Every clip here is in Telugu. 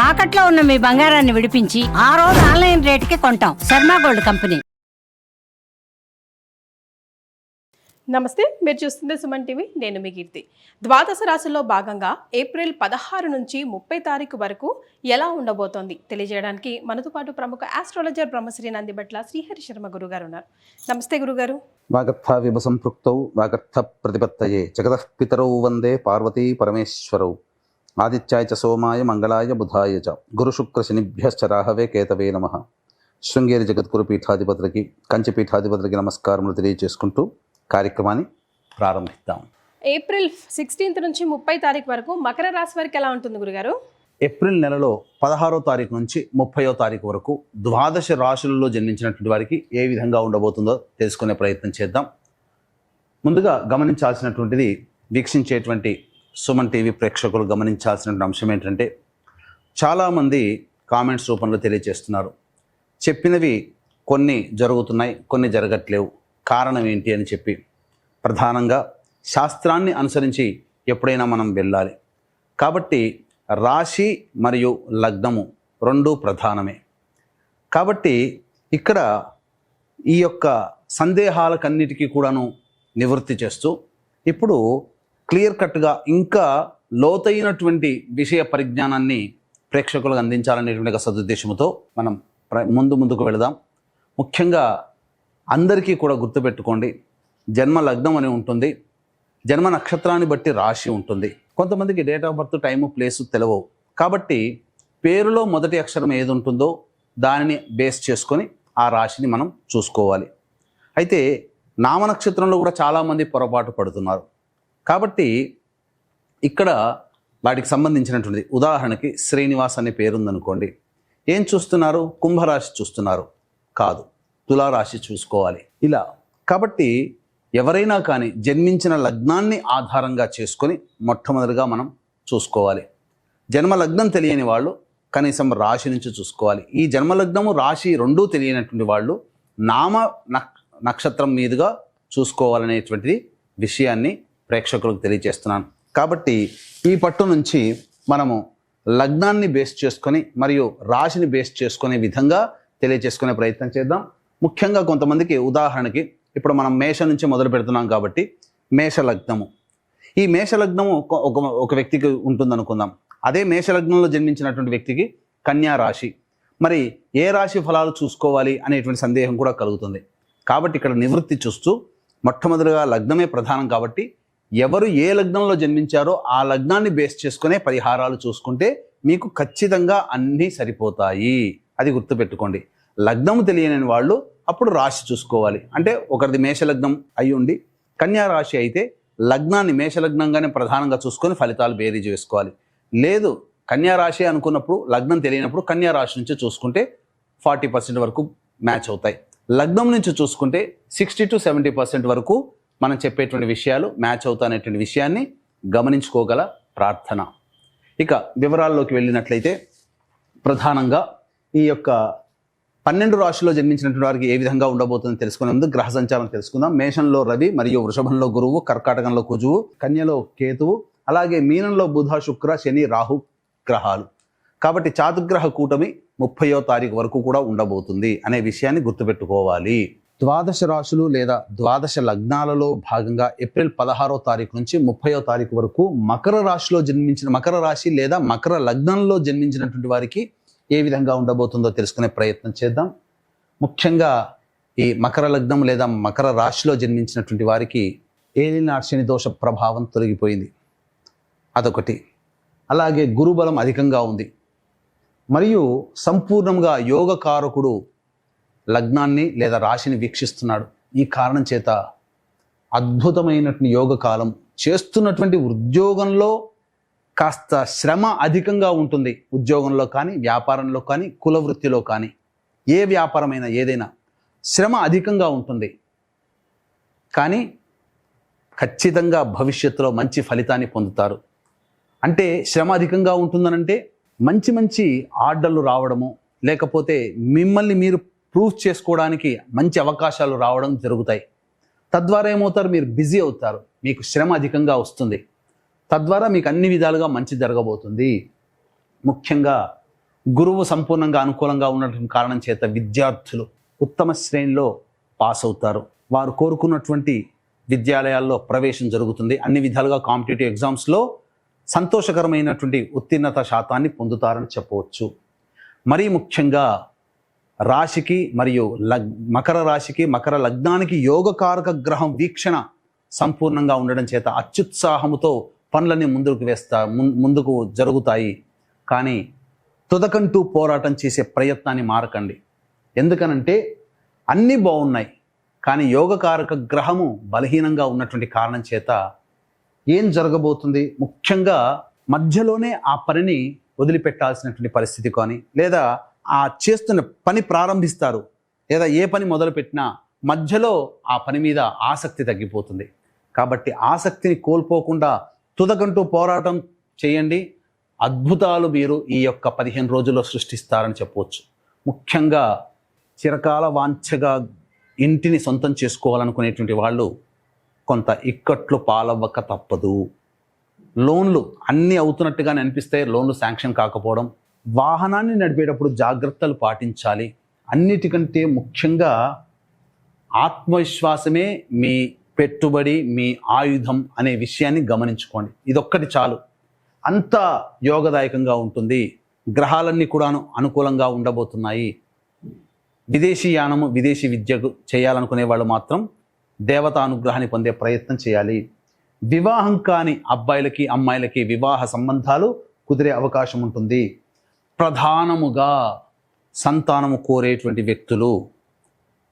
తాకట్లో ఉన్న మీ బంగారాన్ని విడిపించి ఆ రోజు ఆన్లైన్ రేటుకి కొంటాం. Sharma gold company. నమస్తే, మీరు చూస్తుంది సుమన్ టీవీ. నేను మీ కీర్తి. ద్వాదశ రాశుల్లో భాగంగా ఏప్రిల్ 16 నుంచి 30 తారీఖు వరకు ఎలా ఉండబోతోంది తెలియజేయడానికి మనతో పాటు ప్రముఖ ఆస్ట్రాలజర్ బ్రహ్మశ్రీ నందిబట్ల శ్రీహరి శర్మ గురుగారు ఉన్నారు. నమస్తే గురుగారు. వాగర్థ విభ సంపృక్తౌ వాగర్థ ప్రతిపత్తయే జగతః పితరౌ వందే పార్వతీ పరమేశ్వరౌ ఆదిత్యాయ చ సోమాయ మంగళాయ బుధాయ చ గురు శుక్ర శనిభ్యశ్చ రాహవే కేతవే నమః. శృంగేరి జగద్గురు పీఠాధిపతులకి కంచి పీఠాధిపతులకి నమస్కారములు తెలియజేసుకుంటూ కార్యక్రమాన్ని ప్రారంభిద్దాం. ఏప్రిల్ 16 నుంచి 30 తారీఖు వరకు మకర రాశి వారికి ఎలా ఉంటుంది గురుగారు? ఏప్రిల్ నెలలో 16వ తారీఖు నుంచి 30వ తారీఖు వరకు ద్వాదశ రాశులలో జన్మించినటువంటి వారికి ఏ విధంగా ఉండబోతుందో తెలుసుకునే ప్రయత్నం చేద్దాం. ముందుగా గమనించాల్సినటువంటిది, వీక్షించేటువంటి సుమన్ టీవీ ప్రేక్షకులు గమనించాల్సినటువంటి అంశం ఏంటంటే, చాలామంది కామెంట్స్ రూపంలో తెలియజేస్తున్నారు, చెప్పినవి కొన్ని జరుగుతున్నాయి, కొన్ని జరగట్లేవు, కారణం ఏంటి అని చెప్పి. ప్రధానంగా శాస్త్రాన్ని అనుసరించి ఎప్పుడైనా మనం వెళ్ళాలి కాబట్టి రాశి మరియు లగ్నము రెండూ ప్రధానమే. కాబట్టి ఇక్కడ ఈ యొక్క సందేహాలకన్నిటికీ కూడాను నివృత్తి చేస్తూ ఇప్పుడు క్లియర్ కట్గా ఇంకా లోతైనటువంటి విషయ పరిజ్ఞానాన్ని ప్రేక్షకులకు అందించాలనేటువంటి ఒక సదుద్దేశంతో మనం ముందుకు వెళదాం. ముఖ్యంగా అందరికీ కూడా గుర్తుపెట్టుకోండి, జన్మ లగ్నం అని ఉంటుంది, జన్మ నక్షత్రాన్ని బట్టి రాశి ఉంటుంది. కొంతమందికి date of birth, time, place తెలియవు. కాబట్టి పేరులో మొదటి అక్షరం ఏది ఉంటుందో దానిని బేస్ చేసుకొని ఆ రాశిని మనం చూసుకోవాలి. అయితే నామ నక్షత్రంలో కూడా చాలామంది పొరపాటు పడుతున్నారు. కాబట్టి ఇక్కడ వాటికి సంబంధించినటువంటిది, ఉదాహరణకి శ్రీనివాస్ అనే పేరుందనుకోండి, ఏం చూస్తున్నారు? కుంభరాశి చూస్తున్నారు, కాదు, తులారాశి చూసుకోవాలి. ఇలా కాబట్టి ఎవరైనా కానీ జన్మించిన లగ్నాన్ని ఆధారంగా చేసుకొని మొట్టమొదటిగా మనం చూసుకోవాలి. జన్మ లగ్నం తెలియని వాళ్ళు కనీసం రాశి నుంచి చూసుకోవాలి. ఈ జన్మలగ్నము రాశి రెండూ తెలియనటువంటి వాళ్ళు నామ నక్షత్రం మీదుగా చూసుకోవాలనేటువంటిది విషయాన్ని ప్రేక్షకులకు తెలియజేస్తున్నాను. కాబట్టి ఈ పట్టు నుంచి మనము లగ్నాన్ని బేస్ చేసుకొని మరియు రాశిని బేస్ చేసుకునే విధంగా తెలియజేసుకునే ప్రయత్నం చేద్దాం. ముఖ్యంగా కొంతమందికి, ఉదాహరణకి ఇప్పుడు మనం మేష నుంచి మొదలు పెడుతున్నాం కాబట్టి మేష లగ్నము, ఈ మేష లగ్నము ఒక వ్యక్తికి ఉంటుందనుకుందాం. అదే మేష లగ్నంలో జన్మించినటువంటి వ్యక్తికి కన్యా రాశి, మరి ఏ రాశి ఫలాలు చూసుకోవాలి అనేటువంటి సందేహం కూడా కలుగుతుంది. కాబట్టి ఇక్కడ నివృత్తి చూస్తూ మొట్టమొదటిగా లగ్నమే ప్రధానం కాబట్టి ఎవరు ఏ లగ్నంలో జన్మించారో ఆ లగ్నాన్ని బేస్ చేసుకునే పరిహారాలు చూసుకుంటే మీకు ఖచ్చితంగా అన్నీ సరిపోతాయి. అది గుర్తుపెట్టుకోండి. లగ్నము తెలియని వాళ్ళు అప్పుడు రాశి చూసుకోవాలి. అంటే ఒకరిది మేషలగ్నం అయి ఉండి కన్యా రాశి అయితే లగ్నాన్ని మేషలగ్నంగానే ప్రధానంగా చూసుకొని ఫలితాలు బేరీజు వేసుకోవాలి. లేదు కన్యా రాశి అనుకున్నప్పుడు లగ్నం తెలియనప్పుడు కన్యా రాశి నుంచి చూసుకుంటే 40% వరకు మ్యాచ్ అవుతాయి. లగ్నం నుంచి చూసుకుంటే 60 to 70% వరకు మనం చెప్పేటువంటి విషయాలు మ్యాచ్ అవుతాయనేటువంటి విషయాన్ని గమనించుకోగల ప్రార్థన. ఇక వివరాల్లోకి వెళ్ళినట్లయితే ప్రధానంగా ఈ యొక్క 12 రాశుల్లో జన్మించినటువంటి వారికి ఏ విధంగా ఉండబోతుందో తెలుసుకునే ముందు గ్రహ సంచారం తెలుసుకుందాం. మేషంలో రవి మరియు వృషభంలో గురువు, కర్కాటకంలో కుజువు, కన్యలో కేతువు, అలాగే మీనంలో బుధ, శుక్ర, శని, రాహు గ్రహాలు. కాబట్టి చాతుర్గ్రహ కూటమి 30వ తారీఖు వరకు కూడా ఉండబోతుంది అనే విషయాన్ని గుర్తుపెట్టుకోవాలి. ద్వాదశ రాశులు లేదా ద్వాదశ లగ్నాలలో భాగంగా ఏప్రిల్ 16వ తారీఖు నుంచి 30వ తారీఖు వరకు మకర రాశి లేదా మకర లగ్నంలో జన్మించినటువంటి వారికి ఏ విధంగా ఉండబోతుందో తెలుసుకునే ప్రయత్నం చేద్దాం. ముఖ్యంగా ఈ మకర లగ్నం లేదా మకర రాశిలో జన్మించినటువంటి వారికి ఏలినాటి శని దోష ప్రభావం తొలగిపోయింది, అదొకటి. అలాగే గురుబలం అధికంగా ఉంది మరియు సంపూర్ణంగా యోగకారకుడు లగ్నాన్ని లేదా రాశిని వీక్షిస్తున్నాడు. ఈ కారణం చేత అద్భుతమైనటువంటి యోగ కాలం. చేస్తున్నటువంటి ఉద్యోగంలో కాస్త శ్రమ అధికంగా ఉంటుంది. ఉద్యోగంలో కానీ, వ్యాపారంలో కానీ, కుల వృత్తిలో కానీ, ఏ వ్యాపారమైనా ఏదైనా శ్రమ అధికంగా ఉంటుంది. కానీ ఖచ్చితంగా భవిష్యత్తులో మంచి ఫలితాన్ని పొందుతారు. అంటే శ్రమ అధికంగా ఉంటుందనంటే మంచి మంచి ఆర్డర్లు రావడము, లేకపోతే మిమ్మల్ని మీరు ప్రూవ్ చేసుకోవడానికి మంచి అవకాశాలు రావడం జరుగుతాయి. తద్వారా ఏమవుతారు? మీరు బిజీ అవుతారు, మీకు శ్రమ అధికంగా వస్తుంది. తద్వారా మీకు అన్ని విధాలుగా మంచి జరగబోతుంది. ముఖ్యంగా గురువు సంపూర్ణంగా అనుకూలంగా ఉన్నటువంటి కారణం చేత విద్యార్థులు ఉత్తమ శ్రేణిలో పాస్ అవుతారు. వారు కోరుకున్నటువంటి విద్యాలయాల్లో ప్రవేశం జరుగుతుంది. అన్ని విధాలుగా కాంపిటేటివ్ ఎగ్జామ్స్లో సంతోషకరమైనటువంటి ఉత్తీర్ణత శాతాన్ని పొందుతారని చెప్పవచ్చు. మరీ ముఖ్యంగా రాశికి మరియు మకర రాశికి మకర లగ్నానికి యోగకారక గ్రహం వీక్షణ సంపూర్ణంగా ఉండడం చేత అత్యుత్సాహముతో పనులన్నీ ముందుకు జరుగుతాయి. కానీ తుదకంటూ పోరాటం చేసే ప్రయత్నాన్ని మారకండి. ఎందుకనంటే అన్నీ బాగున్నాయి, కానీ యోగకారక గ్రహము బలహీనంగా ఉన్నటువంటి కారణం చేత ఏం జరగబోతుంది, ముఖ్యంగా మధ్యలోనే ఆ పనిని వదిలిపెట్టాల్సినటువంటి పరిస్థితి కానీ, లేదా ఆ చేస్తున్న పని ప్రారంభిస్తారు, లేదా ఏ పని మొదలుపెట్టినా మధ్యలో ఆ పని మీద ఆసక్తి తగ్గిపోతుంది. కాబట్టి ఆసక్తిని కోల్పోకుండా తుదకంటూ పోరాటం చేయండి. అద్భుతాలు మీరు ఈ యొక్క 15 రోజుల్లో సృష్టిస్తారని చెప్పవచ్చు. ముఖ్యంగా చిరకాల వాంఛగా ఇంటిని సొంతం చేసుకోవాలనుకునేటువంటి వాళ్ళు కొంత ఇక్కట్లు పాలవ్వక తప్పదు. లోన్లు అన్నీ అవుతున్నట్టుగానే అనిపిస్తే లోన్లు శాంక్షన్ కాకపోవడం, వాహనాన్ని నడిపేటప్పుడు జాగ్రత్తలు పాటించాలి. అన్నిటికంటే ముఖ్యంగా ఆత్మవిశ్వాసమే మీ పెట్టుబడి, మీ ఆయుధం అనే విషయాన్ని గమనించుకోండి. ఇదొక్కటి చాలు, అంతా యోగదాయకంగా ఉంటుంది. గ్రహాలన్నీ కూడాను అనుకూలంగా ఉండబోతున్నాయి. విదేశీ యానము, విదేశీ విద్యకు చేయాలనుకునే వాళ్ళు మాత్రం దేవతా అనుగ్రహాన్ని పొందే ప్రయత్నం చేయాలి. వివాహం కాని అబ్బాయిలకి అమ్మాయిలకి వివాహ సంబంధాలు కుదిరే అవకాశం ఉంటుంది. ప్రధానముగా సంతానము కోరేటువంటి వ్యక్తులు,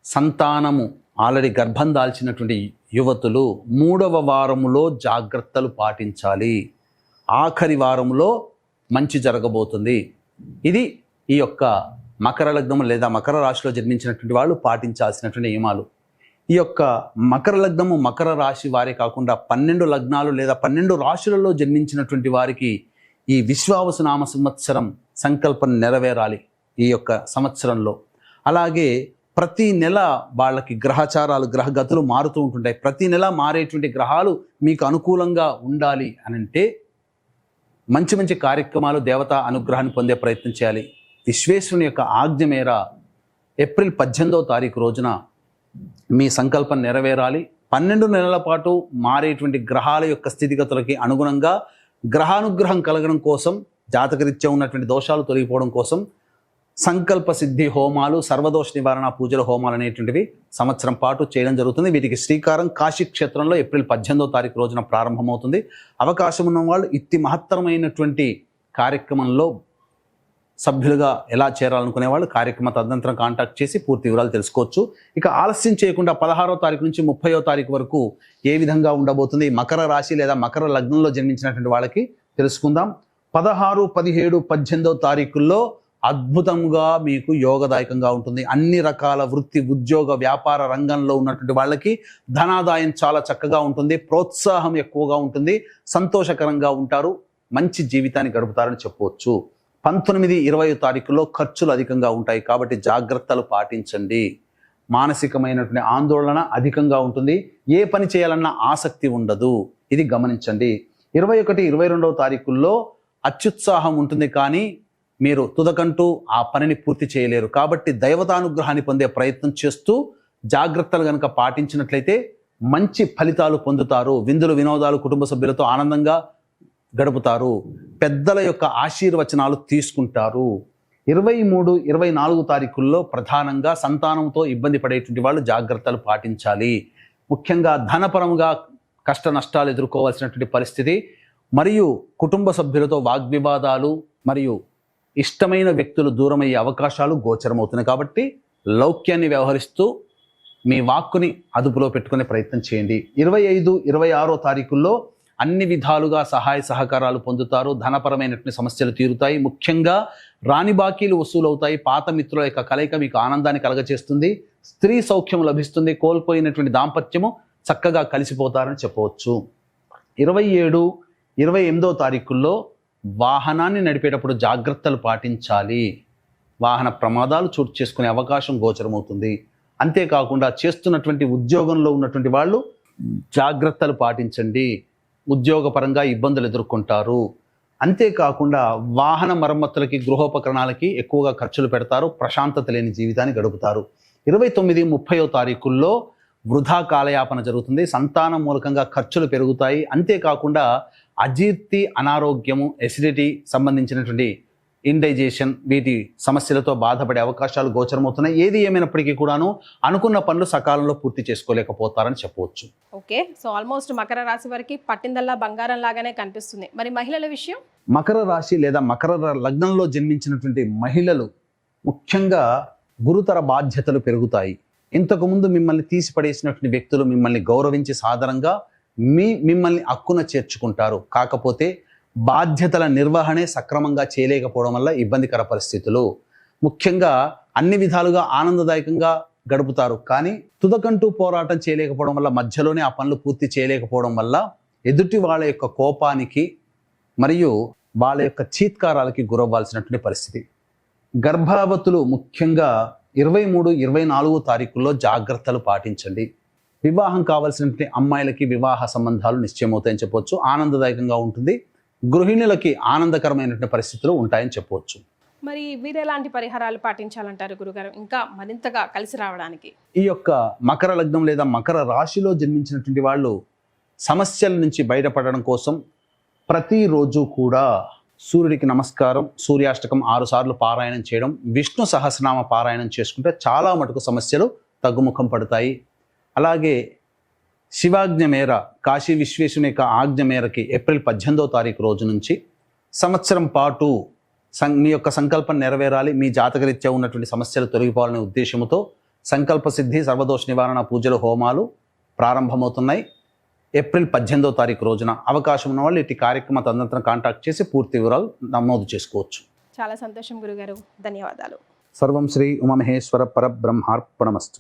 సంతానము ఆల్రెడీ గర్భం దాల్చినటువంటి యువతులు 3వ వారములో జాగ్రత్తలు పాటించాలి. ఆఖరి వారంలో మంచి జరగబోతుంది. ఇది ఈ యొక్క మకర లగ్నము లేదా మకర రాశిలో జన్మించినటువంటి వాళ్ళు పాటించాల్సినటువంటి నియమాలు. ఈ యొక్క మకర లగ్నము మకర రాశి వారే కాకుండా 12 లగ్నాలు లేదా 12 రాశులలో జన్మించినటువంటి వారికి ఈ విశ్వావసు నామ సంవత్సరం సంకల్పం నెరవేరాలి ఈ యొక్క సంవత్సరంలో. అలాగే ప్రతి నెల వాళ్ళకి గ్రహచారాలు, గ్రహగతులు మారుతూ ఉంటుంటాయి. ప్రతి నెల మారేటువంటి గ్రహాలు మీకు అనుకూలంగా ఉండాలి అనంటే మంచి మంచి కార్యక్రమాలు, దేవతా అనుగ్రహాన్ని పొందే ప్రయత్నం చేయాలి. విశ్వేశ్వరుని యొక్క ఆజ్ఞ మేర ఏప్రిల్ 18వ తారీఖు రోజున మీ సంకల్పం నెరవేరాలి. 12 నెలల పాటు మారేటువంటి గ్రహాల యొక్క స్థితిగతులకి అనుగుణంగా గ్రహానుగ్రహం కలగడం కోసం, జాతకరీత్యా ఉన్నటువంటి దోషాలు తొలగిపోవడం కోసం సంకల్ప సిద్ధి హోమాలు, సర్వదోష నివారణ పూజల హోమాలు అనేటువంటివి సంవత్సరం పాటు చేయడం జరుగుతుంది. వీటికి శ్రీకారం కాశీ క్షేత్రంలో ఏప్రిల్ 18వ తారీఖు రోజున ప్రారంభమవుతుంది. అవకాశం ఉన్న వాళ్ళు ఇట్టి మహత్తరమైనటువంటి కార్యక్రమంలో సభ్యులుగా ఎలా చేరాలనుకునే వాళ్ళు కార్యక్రమ తదనంతరం కాంటాక్ట్ చేసి పూర్తి వివరాలు తెలుసుకోవచ్చు. ఇక ఆలస్యం చేయకుండా 16వ తారీఖు నుంచి 30వ తారీఖు వరకు ఏ విధంగా ఉండబోతుంది మకర రాశి లేదా మకర లగ్నంలో జన్మించినటువంటి వాళ్ళకి తెలుసుకుందాం. 16, 17, 18వ తారీఖుల్లో అద్భుతంగా మీకు యోగదాయకంగా ఉంటుంది. అన్ని రకాల వృత్తి, ఉద్యోగ, వ్యాపార రంగంలో ఉన్నటువంటి వాళ్ళకి ధనాదాయం చాలా చక్కగా ఉంటుంది. ప్రోత్సాహం ఎక్కువగా ఉంటుంది. సంతోషకరంగా ఉంటారు. మంచి జీవితాన్ని గడుపుతారని చెప్పవచ్చు. 19, 20 తారీఖుల్లో ఖర్చులు అధికంగా ఉంటాయి కాబట్టి జాగ్రత్తలు పాటించండి. మానసికమైనటువంటి ఆందోళన అధికంగా ఉంటుంది. ఏ పని చేయాలన్నా ఆసక్తి ఉండదు. ఇది గమనించండి. 21, 22వ తారీఖుల్లో అత్యుత్సాహం ఉంటుంది, కానీ మీరు తుదకంటూ ఆ పనిని పూర్తి చేయలేరు. కాబట్టి దైవతానుగ్రహాన్ని పొందే ప్రయత్నం చేస్తూ జాగ్రత్తలు కనుక పాటించినట్లయితే మంచి ఫలితాలు పొందుతారు. విందులు, వినోదాలు కుటుంబ సభ్యులతో ఆనందంగా గడుపుతారు. పెద్దల యొక్క ఆశీర్వచనాలు తీసుకుంటారు. 23, 24 తారీఖుల్లో ప్రధానంగా సంతానంతో ఇబ్బంది పడేటువంటి వాళ్ళు జాగ్రత్తలు పాటించాలి. ముఖ్యంగా ధనపరంగా కష్ట నష్టాలు ఎదుర్కోవాల్సినటువంటి పరిస్థితి, మరియు కుటుంబ సభ్యులతో వాగ్వివాదాలు మరియు ఇష్టమైన వ్యక్తులు దూరమయ్యే అవకాశాలు గోచరమవుతున్నాయి. కాబట్టి లౌక్యాన్ని వ్యవహరిస్తూ మీ వాక్కుని అదుపులో పెట్టుకునే ప్రయత్నం చేయండి. 25, 26 తారీఖుల్లో అన్ని విధాలుగా సహాయ సహకారాలు పొందుతారు. ధనపరమైనటువంటి సమస్యలు తీరుతాయి. ముఖ్యంగా రాని బాకీలు వసూలు అవుతాయి. పాత మిత్రుల యొక్క కలయిక మీకు ఆనందాన్ని కలగచేస్తుంది. స్త్రీ సౌఖ్యం లభిస్తుంది. కోల్పోయినటువంటి దాంపత్యము చక్కగా కలిసిపోతారని చెప్పవచ్చు. 27, 28వ తారీఖుల్లో వాహనాన్ని నడిపేటప్పుడు జాగ్రత్తలు పాటించాలి. వాహన ప్రమాదాలు చోటు చేసుకునే అవకాశం గోచరమవుతుంది. అంతేకాకుండా చేస్తున్నటువంటి ఉద్యోగంలో ఉన్నటువంటి వాళ్ళు జాగ్రత్తలు పాటించండి. ఉద్యోగపరంగా ఇబ్బందులు ఎదుర్కొంటారు. అంతేకాకుండా వాహన మరమ్మతులకి, గృహోపకరణాలకి ఎక్కువగా ఖర్చులు పెడతారు. ప్రశాంతత లేని జీవితాన్ని గడుపుతారు. 29, 30వ తారీఖుల్లో వృధా కాలయాపన జరుగుతుంది. సంతానం మూలకంగా ఖర్చులు పెరుగుతాయి. అంతేకాకుండా అజీర్తి, అనారోగ్యము, ఎసిడిటీ సంబంధించినటువంటి ఇండైజేషన్, వీటి సమస్యలతో బాధపడే అవకాశాలు గోచరమవుతున్నాయి. ఏది ఏమైనప్పటికీ కూడాను అనుకున్న పనులు సకాలంలో పూర్తి చేసుకోలేకపోతారని చెప్పవచ్చు. ఓకే, సో ఆల్మోస్ట్ మకర రాశి వారికి పట్టిందల్లా బంగారం లాగానే కనిపిస్తుంది. మరి మహిళల విషయం? మకర రాశి లేదా మకర లగ్నంలో జన్మించినటువంటి మహిళలు ముఖ్యంగా గురుతర బాధ్యతలు పెరుగుతాయి. ఇంతకుముందు మిమ్మల్ని తీసిపడేసినటువంటి వ్యక్తులు మిమ్మల్ని గౌరవించి సాదరంగా మిమ్మల్ని అక్కున చేర్చుకుంటారు. కాకపోతే బాధ్యతల నిర్వహణే సక్రమంగా చేయలేకపోవడం వల్ల ఇబ్బందికర పరిస్థితులు. ముఖ్యంగా అన్ని విధాలుగా ఆనందదాయకంగా గడుపుతారు. కానీ తుదకంటూ పోరాటం చేయలేకపోవడం వల్ల, మధ్యలోనే ఆ పనులు పూర్తి చేయలేకపోవడం వల్ల ఎదుటి వాళ్ళ యొక్క కోపానికి మరియు వాళ్ళ యొక్క చీత్కారాలకి గురవ్వాల్సినటువంటి పరిస్థితి. గర్భవతులు ముఖ్యంగా 23, 24 తారీఖుల్లో జాగ్రత్తలు పాటించండి. వివాహం కావాల్సినటువంటి అమ్మాయిలకి వివాహ సంబంధాలు నిశ్చయమవుతాయని చెప్పవచ్చు. ఆనందదాయకంగా ఉంటుంది. గృహిణులకి ఆనందకరమైనటువంటి పరిస్థితులు ఉంటాయని చెప్పవచ్చు. మరి వీరు ఎలాంటి పరిహారాలు పాటించాలంటారు గురుగారు, ఇంకా మరింతగా కలిసి రావడానికి? ఈ యొక్క మకర లగ్నం లేదా మకర రాశిలో జన్మించినటువంటి వాళ్ళు సమస్యల నుంచి బయటపడడం కోసం ప్రతిరోజు కూడా సూర్యుడికి నమస్కారం, సూర్యాష్టకం 6 సార్లు పారాయణం చేయడం, విష్ణు సహస్రనామ పారాయణం చేసుకుంటే చాలా మటుకు సమస్యలు తగ్గుముఖం పడతాయి. అలాగే శివాజ్ఞ మేర, కాశీ విశ్వేశ్వరుని యొక్క ఆజ్ఞ మేరకి ఏప్రిల్ 18వ తారీఖు రోజు నుంచి సంవత్సరం పాటు మీ యొక్క సంకల్పం నెరవేరాలి, మీ జాతకరీత్యా ఉన్నటువంటి సమస్యలు తొలగిపోవాలనే ఉద్దేశంతో సంకల్ప సిద్ధి, సర్వదోష నివారణ పూజలు, హోమాలు ప్రారంభమవుతున్నాయి. ఏప్రిల్ 18వ తారీఖు రోజున అవకాశం ఉన్న వాళ్ళు ఇటు కార్యక్రమ తదనంతరం కాంటాక్ట్ చేసి పూర్తి వివరాలు నమోదు చేసుకోవచ్చు. చాలా సంతోషం గురుగారు, ధన్యవాదాలు. సర్వం శ్రీ ఉమామహేశ్వర పరబ్రహ్మార్పణమస్తు.